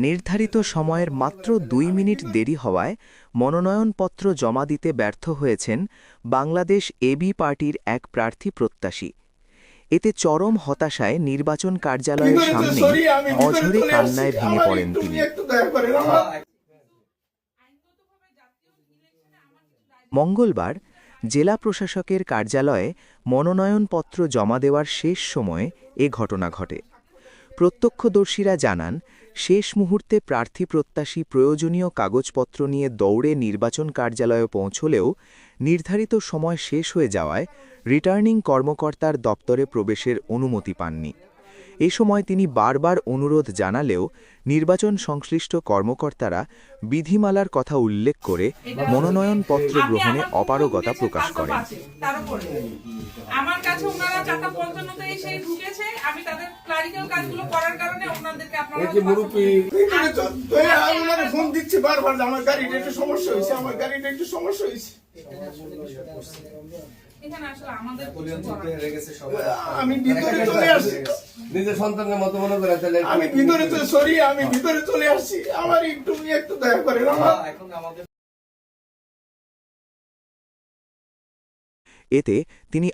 নির্ধারিত সময়ের মাত্র 2 মিনিট দেরি হওয়ায় মনোনয়নপত্র জমা দিতে ব্যর্থ হয়েছেন বাংলাদেশ এবি পার্টির এক প্রার্থী প্রত্যাশী। এতে চরম হতাশায় নির্বাচন কার্যালয়ের সামনে অঝরে কান্নায় ভেঙে পড়েন তিনি। মঙ্গলবার জেলা প্রশাসকের কার্যালয়ে মনোনয়নপত্র জমা দেওয়ার শেষ সময়ে এ ঘটনা ঘটে। প্রত্যক্ষদর্শীরা জানান, শেষ মুহূর্তে প্রার্থী প্রত্যাশী প্রয়োজনীয় কাগজপত্র নিয়ে দৌড়ে নির্বাচন কার্যালয়ে পৌঁছলেও নির্ধারিত সময় শেষ হয়ে যাওয়ায় রিটার্নিং কর্মকর্তার দপ্তরে প্রবেশের অনুমতি পাননি। এ সময় তিনি বারবার অনুরোধ জানালেও নির্বাচন সংশ্লিষ্ট কর্মকর্তারা বিধিমালার কথা উল্লেখ করে মনোনয়নপত্র গ্রহণে অপারগতা প্রকাশ করেন। আমার কাছে ওনারা 4:55 এসে ঢুকেছে, আমি তাদের ক্লারিক্যাল কাজগুলো করার কারণে ওনাদেরকে আপনারা কি মুরুপি ওনারা ফোন দিচ্ছে বারবার আমার গাড়িটা একটু সমস্যা হইছে, আমার গাড়িটা একটু সমস্যা হইছে। এখানে আসলে আমাদের আমি ভিতরে চলে আসছি, নিজের সন্তানের মতো মনে করে আমি ভিতরে তো সরি, আমি ভিতরে চলে আসছি, আমার একটু দয়া করেন। এতে তিনি